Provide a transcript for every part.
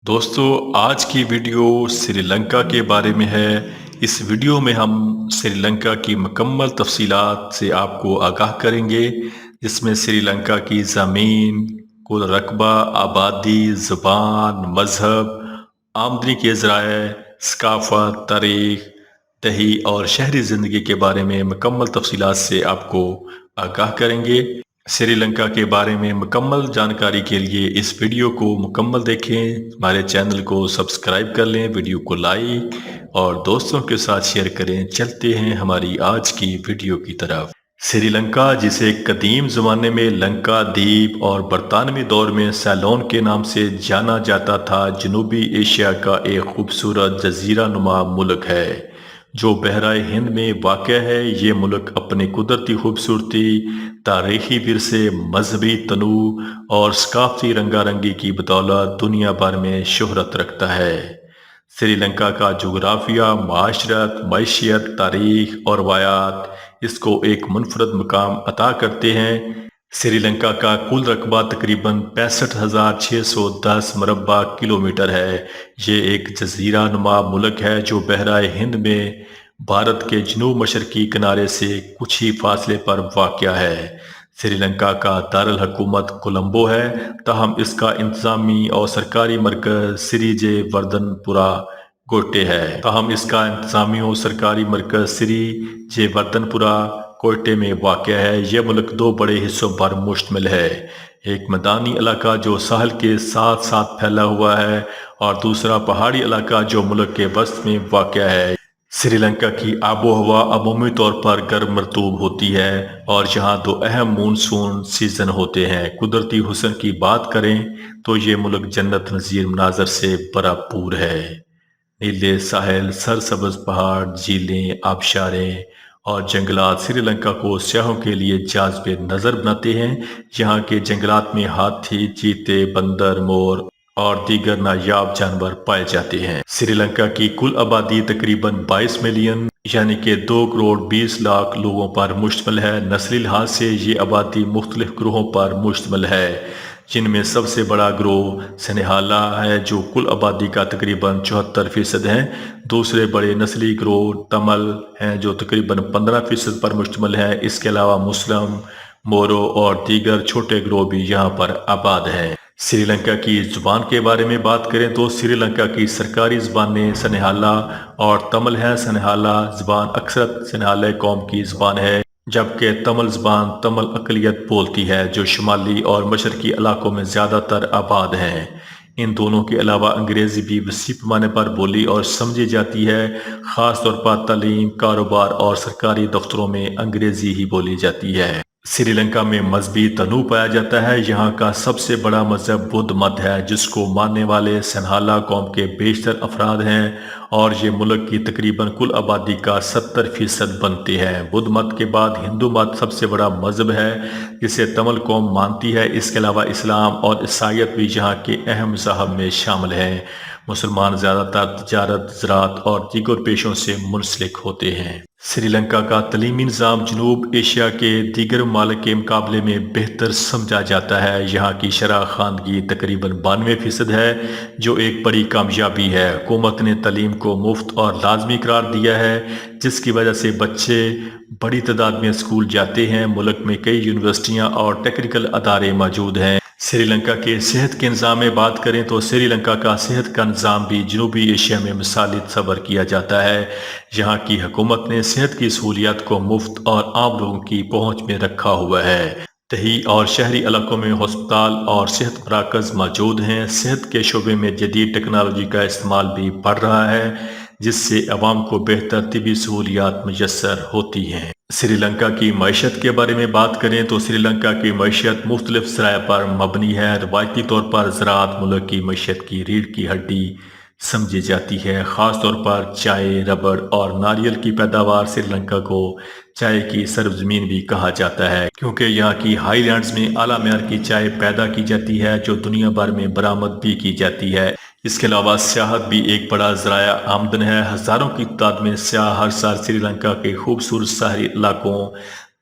दोस्तों, आज की वीडियो श्रीलंका के बारे में है। इस वीडियो में हम श्रीलंका की मुकम्मल तफसीलात से आपको आगाह करेंगे, जिसमें श्रीलंका की ज़मीन, कुल रकबा, आबादी, ज़ुबान, मज़हब, आमदनी के ज़राए, सकाफ़त, तारीख़, दही और शहरी ज़िंदगी के बारे में मुकम्मल तफसीलात से आपको आगाह करेंगे। श्रीलंका के बारे में मुकम्मल जानकारी के लिए इस वीडियो को मुकम्मल देखें, हमारे चैनल को सब्सक्राइब कर लें, वीडियो को लाइक और दोस्तों के साथ शेयर करें। चलते हैं हमारी आज की वीडियो की तरफ। श्रीलंका, जिसे कदीम ज़माने में लंका द्वीप और बरतानवी दौर में सैलोन के नाम से जाना जाता था, जनूबी एशिया का एक खूबसूरत जजीरा नुमा मुल्क है जो बहराए हिंद में वाक़ है। ये मुल्क अपनी कुदरती खूबसूरती, तारीख़ी विरसे, मजहबी तनूع और सकाफ़ती रंगारंगी की बदौलत दुनिया भर में शोहरत रखता है। श्रीलंका का जोग्राफिया, माशरत, मईशत, तारीख़ और रवायात इसको एक मुनफरद मुकाम अता करते हैं। श्रीलंका का कुल रकबा तकरीबन 65,610 मरबा किलोमीटर है। ये एक जजीरा नुमा मुल्क है जो बहराए हिंद में भारत के जनूब मशरकी किनारे से कुछ ही फासले पर वाक़या है। श्रीलंका का दारुल हुकूमत कोलंबो है, ताहम इसका इंतज़ामी और सरकारी मरकज़ श्री जे वर्दनपुरा कोटे है। कोयटे में वाक़या है। यह मुल्क दो बड़े हिस्सों पर मुश्तमिल है, एक मैदानी इलाका जो साहल के साथ साथ फैला हुआ है और दूसरा पहाड़ी इलाका जो मुल्क के वसत में वाक़या है। श्रीलंका की आबो हवा अमूमी तौर पर गर्म मरतूब होती है और यहाँ दो अहम मानसून सीज़न होते हैं। कुदरती हुस्न की बात करें तो ये मुल्क जन्नत नज़ीर मनाजर से भरपूर है। नीले साहिल, सरसब्ज पहाड़, झीलें, आबशारें और जंगलात श्रीलंका को सयाहों के लिए जाज़बे नज़र बनाते हैं। यहाँ के जंगलात में हाथी, चीते, बंदर, मोर और दीगर नायाब जानवर पाए जाते हैं। श्रीलंका की कुल आबादी तकरीबन 22 मिलियन यानी कि 2 करोड़ 20 लाख लोगों पर मुश्तमिल है। नस्ली लिहाज से ये आबादी मुख्तलिफ ग्रोहों पर मुश्तमिल है, जिनमें सबसे बड़ा ग्रोह सनेहाला है जो कुल आबादी का तकरीबन 74% है। दूसरे बड़े नस्ली ग्रोह तमिल हैं जो तकरीबन 15% पर मुश्तमिल है। इसके अलावा मुस्लिम, मोरो और दीगर छोटे ग्रोह भी यहाँ पर आबाद हैं। श्रीलंका की ज़ुबान के बारे में बात करें तो श्रीलंका की सरकारी ज़बानें सनेहाला और तमिल हैं। सनेहाला ज़बान अक्सर सनेहाले कौम की ज़बान है, जबकि तमिल ज़बान तमिल अक़लियत बोलती है जो शुमाली और मशरकी इलाकों में ज़्यादातर आबाद हैं। इन दोनों के अलावा अंग्रेज़ी भी वसी पैमाने पर बोली और समझी जाती है। ख़ास तौर पर तालीम, कारोबार और सरकारी दफ्तरों में अंग्रेज़ी ही बोली जाती है। श्रीलंका में मजहबी तनूع पाया जाता है। यहाँ का सबसे बड़ा मजहब बुद्ध मत है, जिसको मानने वाले सनेहाला कौम के बेशतर अफराद हैं और ये मुल्क की तकरीबन कुल आबादी का 70% बनते हैं। बुद्ध मत के बाद हिंदू मत सबसे बड़ा मजहब है, जिसे तमिल कौम मानती है। इसके अलावा इस्लाम और ईसाईयत भी यहाँ के अहम मज़ाहब में शामिल हैं। मुसलमान ज़्यादातर तिजारत, ज़राअत और दीगर पेशों से मुंसलिक होते हैं। श्रीलंका का तलीमी निज़ाम जनूब एशिया के दीगर ममालिक के मुकाबले में बेहतर समझा जाता है। यहाँ की शरह ख़वानगी तकरीबन 92% है, जो एक बड़ी कामयाबी है। हुकूमत ने तालीम को मुफ्त और लाजमी करार दिया है, जिसकी वजह से बच्चे बड़ी तादाद में स्कूल जाते हैं। मुल्क में कई यूनिवर्सिटियाँ और टेक्निकल अदारे मौजूद हैं। श्रीलंका के सेहत के निज़ाम में बात करें तो श्रीलंका का सेहत का निज़ाम भी जनूबी एशिया में मिसाली तस्वर किया जाता है। यहाँ की हुकूमत ने सेहत की सहूलियात को मुफ्त और आम लोगों की पहुँच में रखा हुआ है। दही और शहरी इलाकों में हस्पताल और सेहत मराकज़ मौजूद हैं। सेहत के शोबे में जदीद टेक्नोलॉजी का इस्तेमाल भी बढ़ रहा है, जिससे अवाम को बेहतर तिबी सहूलियात मैसर होती हैं। श्रीलंका की मईशत के बारे में बात करें तो श्रीलंका की मईशत मुख्तलिफ ज़राए पर मबनी है। रवायती तौर पर ज़राअत मुल्क की मईशत की रीढ़ की हड्डी समझी जाती है। ख़ास तौर पर चाय, रबड़ और नारियल की पैदावार श्रीलंका को चाय की सरजमीन भी कहा जाता है, क्योंकि यहाँ की हाईलैंड्स में आला मेयार की चाय पैदा की जाती है जो दुनिया भर में बरामद भी की जाती है। इसके अलावा सियाहत भी एक बड़ा ज़राया आमदन है। हज़ारों की तादाद में सियाह हर साल श्रीलंका के खूबसूरत शहरी इलाकों,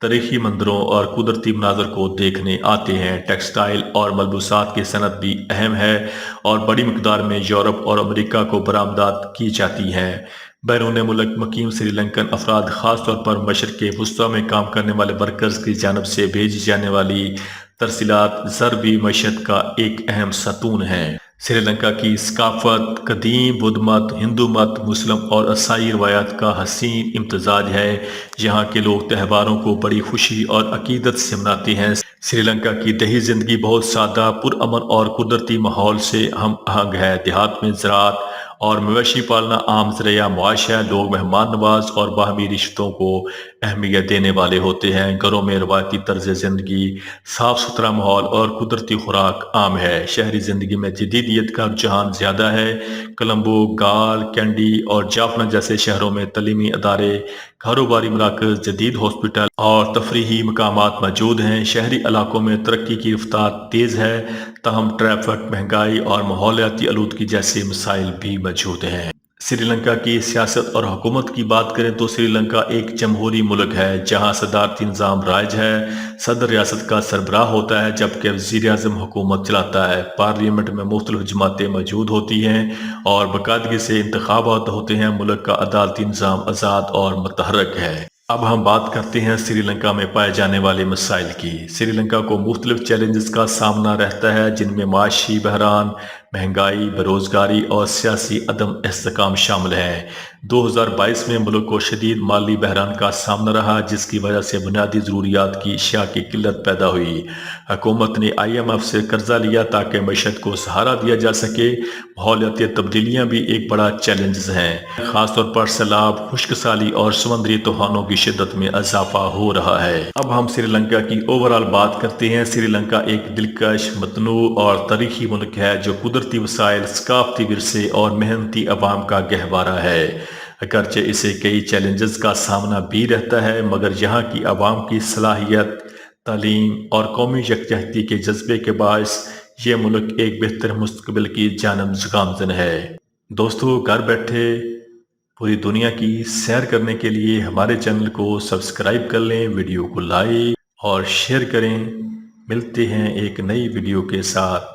تاریخی مندروں اور قدرتی مناظر کو دیکھنے آتے ہیں۔ ٹیکسٹائل اور ملبوسات کی صنعت بھی اہم ہے اور بڑی مقدار میں یورپ اور امریکہ کو برآمدات کی جاتی ہیں۔ بیرون ملک مقیم سری لنکن افراد خاص طور پر مشرق وسطیٰ میں کام کرنے والے ورکرز کی جانب سے بھیجی جانے والی ترسیلات زرعی معیشت کا ایک اہم ستون ہے۔ سری لنکا کی ثقافت قدیم بدھ مت، ہندو مت، مسلم اور عیسائی روایات کا حسین امتزاج ہے۔ یہاں کے لوگ تہواروں کو بڑی خوشی اور عقیدت سے مناتے ہیں۔ سری لنکا کی دیہی زندگی بہت سادہ، پرامن اور قدرتی ماحول سے ہم آہنگ ہے۔ دیہات میں زراعت اور مویشی پالنا عام ذریعہ معاش ہے۔ لوگ مہمان نواز اور باہمی رشتوں کو اہمیت دینے والے ہوتے ہیں۔ گھروں میں روایتی طرز زندگی، صاف ستھرا ماحول اور قدرتی خوراک عام ہے۔ شہری زندگی میں جدیدیت کا رجحان زیادہ ہے۔ کولمبو، گال، کینڈی اور جافنا جیسے شہروں میں تعلیمی ادارے، کاروباری مراکز، جدید ہاسپٹل اور تفریحی مقامات موجود ہیں۔ شہری علاقوں میں ترقی کی رفتار تیز ہے، تاہم ٹریفک، مہنگائی اور ماحولیاتی آلودگی جیسے مسائل بھی موجود ہیں۔ سری لنکا کی سیاست اور حکومت کی بات کریں تو سری لنکا ایک جمہوری ملک ہے جہاں صدارتی نظام رائج ہے۔ صدر ریاست کا سربراہ ہوتا ہے جبکہ وزیر اعظم حکومت چلاتا ہے۔ پارلیمنٹ میں مختلف جماعتیں موجود ہوتی ہیں اور باقاعدگی سے انتخابات ہوتے ہیں۔ ملک کا عدالتی نظام آزاد اور متحرک ہے۔ اب ہم بات کرتے ہیں سری لنکا میں پائے جانے والے مسائل کی۔ سری لنکا کو مختلف چیلنجز کا سامنا رہتا ہے جن میں معاشی بحران، مہنگائی، بے روزگاری اور سیاسی عدم استحکام شامل ہیں۔ 2022 میں ملک کو شدید مالی بحران کا سامنا رہا جس کی وجہ سے بنیادی ضروریات کی اشیاء کی قلت پیدا ہوئی۔ حکومت نے IMF سے قرضہ لیا تاکہ معیشت کو سہارا دیا جا سکے۔ ماحولیاتی تبدیلیاں بھی ایک بڑا چیلنج ہیں، خاص طور پر سیلاب، خشک سالی اور سمندری طوفانوں کی شدت میں اضافہ ہو رہا ہے۔ اب ہم سری لنکا کی اوورآل بات کرتے ہیں۔ سری لنکا ایک دلکش، متنوع اور تاریخی ملک ہے جو قدرتی وسائل، ثقافتی ورثے اور محنتی عوام کا گہوارہ ہے۔ اگرچہ اسے کئی چیلنجز کا سامنا بھی رہتا ہے مگر یہاں کی عوام کی صلاحیت، تعلیم اور قومی یکجہتی کے جذبے کے باعث یہ ملک ایک بہتر مستقبل کی جانب گامزن ہے۔ دوستو، گھر بیٹھے پوری دنیا کی سیر کرنے کے لیے ہمارے چینل کو سبسکرائب کر لیں، ویڈیو کو لائک اور شیئر کریں۔ ملتے ہیں ایک نئی ویڈیو کے ساتھ۔